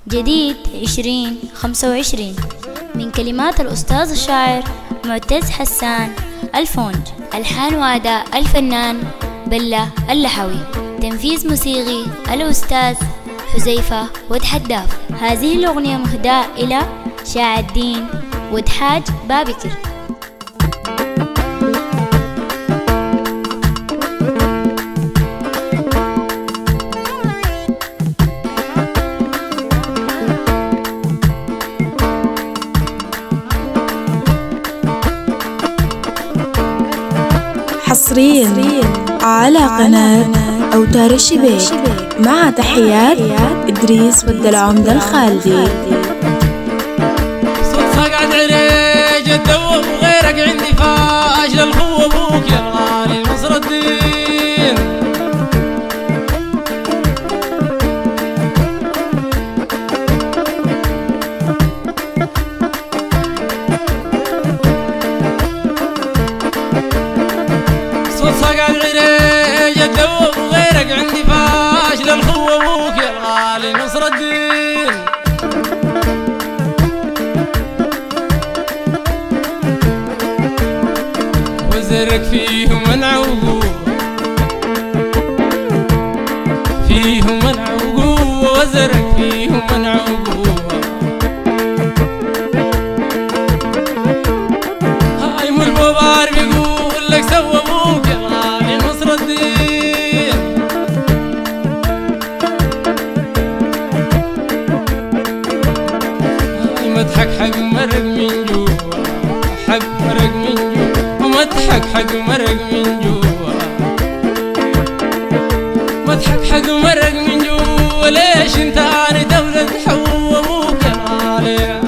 جديد 2025 من كلمات الأستاذ الشاعر معتز حسان. الفونج، ألحان وأداء الفنان بلة اللحوي، تنفيذ موسيقي الأستاذ حذيفة ودحداف. هذه الأغنية مهداة إلى شاع الدين ودحاج بابكر. حصريا على قناة أوتار الشباب مع تحيات إدريس والدلعمدة الخالدي. صوت قعد عريج الدوب وغيرك عندي فاشل الخو أبوك يا الغالي نصر الدين. صوت قعد عريج الدوب وغيرك عندي فاشل الخو أبوك يا الغالي نصر الدين. وزرك فيهم منع وقوة، فيهم منع وقوة، وزرك فيهم منع وقوة. هاي مو البوبار بيقول لك سوى ابوك يا الغالي نصر الدين. هاي مضحك حق مرق من جوا، حق مرق من جوا، مضحك حق مرق من جوا، مضحك حق مرق من جوا. ليش انت اني دولة تحوى ابوك يا الغالي.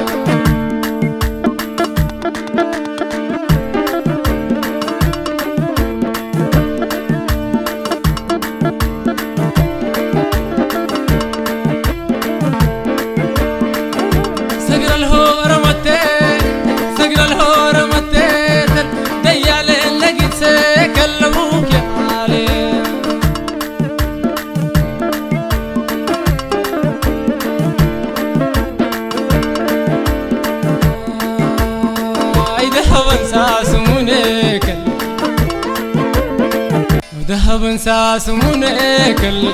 سقر الهور متيت، سقر الهور متيت، ديال لقيت سيكل ابوك يا غالي. ذهب انساس منيكل، وذهب انساس منيكل،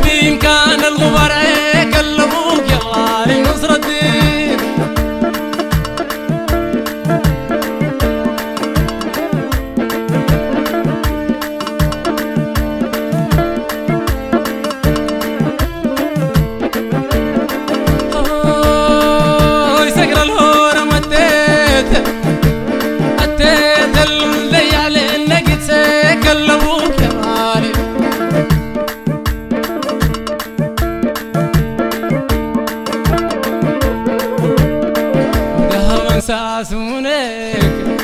بإمكان الغبار عيكل ابوك يا الغالي نصر الدين. سقر الهور متيت، أتيت الليال لقيت سيكل ابوك يا غالي. ذهب ساس منيكل،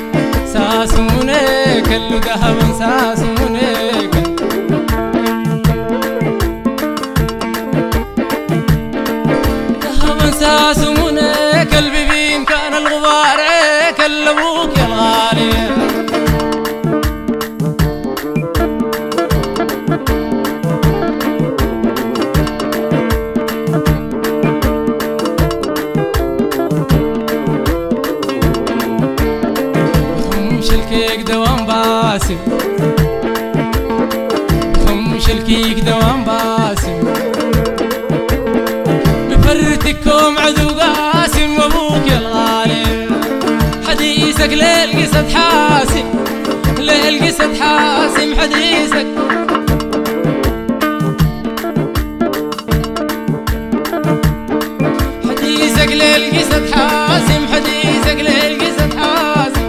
ساس منيكل، ذهب ساس منيكل. ذهب ساس منيكل، بإمكان الغبار عيكل ابوك يا الغالي. خمش الكيك دوام باسم، خمش الكيك دوام باسم، بفرتكم عدو قاسم وابوك يا الغالي. حديثك ليل قصة حاسم، ليل قصة حاسم حديثك. حديثك ليل قصة حاسم، حديثك ليل قصة حاسم.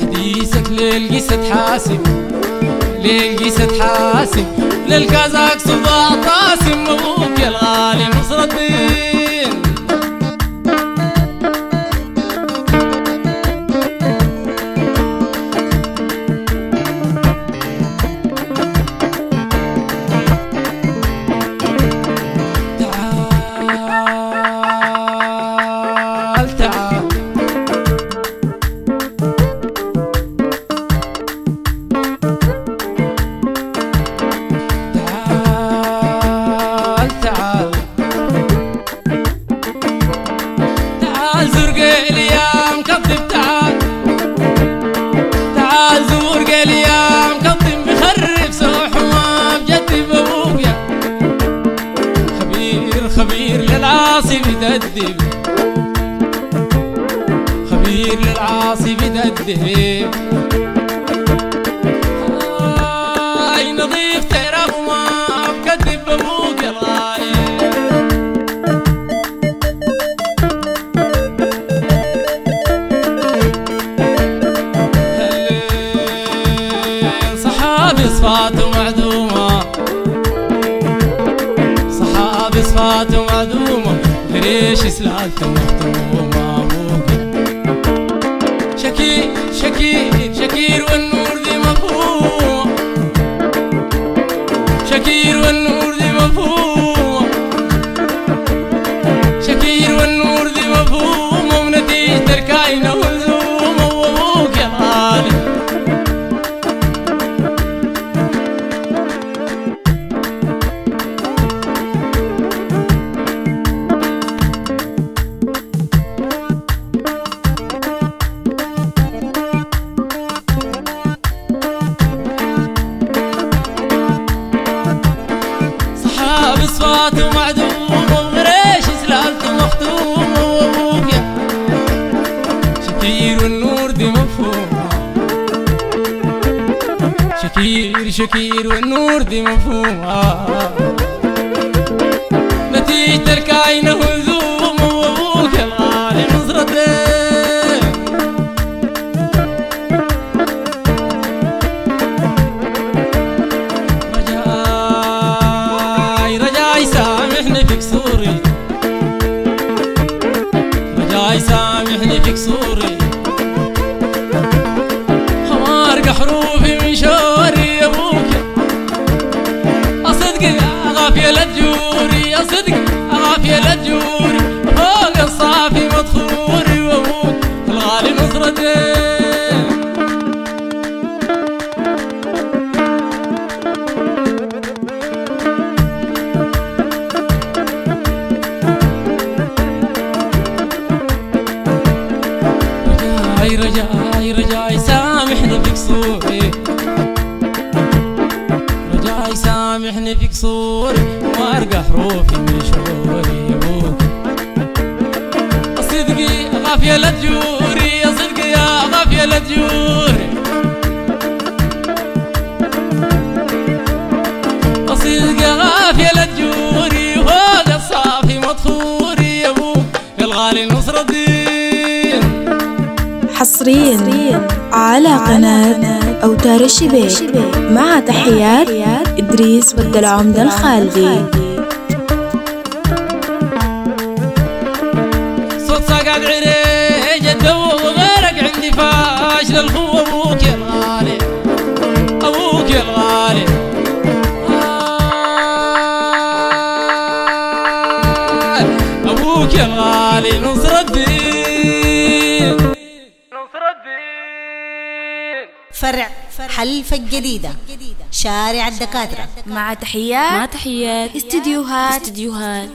حديثك ليل قصة حاسم، ليل قصة حاسم، للكازاك صباح طاسم ابوك يا الغالي نصر الدين. تعال تعال باقي الايام قضم بخرف سوح وما بجدي بابوك يا خبير خبير للعاصي بتدب خبير للعاصي بتدب اي نظيف تعرف وما بكذب بابوك يا الغالي صحابي صفاته معدومة صحابي صفاته معدومة ليش سلالته مختومة أبوك شكير شكير شكير والنور دي مفهوم شكير والنور دي مفهوم شكير والنور دي مفهوم ونتيجة الكائنة ملزومة وأبوك يا الغالي صفاته معدومة وغريش سلالته مختومة وابوك يا شكير والنور دي مفهومة شكير شكير والنور دي مفهومة نتيجة الكائنة هزومة وابوك يا الغالي نصرتين سامحني في كسوري رجاي سامحني في كسوري همارق حروفي من شوري يا ابوك اصدق اغافيه للجوري اصدق اغافيه للجوري فوق الصافي مدخوري وابوك الغالي نصرتين رجاي رجاي سامحني في كسوري رجاي سامحني في كسوري وارقى حروفي من شعوري يا ابوك صدقي غافية للجوري يا صدقي يا غافية للجوري صدقي غافية للجوري وفوق الصافي مدخوري يا ابوك يا الغالي نصر الدين حصريا على قناة أوتار الشبيك مع تحيات إدريس والدلعمدة الخالدي. صوت ساقط عريج الدو وغيرك عندي فاش للخو أبوك يا الغالي أبوك يا الغالي أبوك يا الغالي نصر الدين فرع حلفة الجديدة شارع الدكاترة مع تحيات استديوهات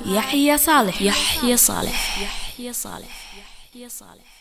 يحيى صالح.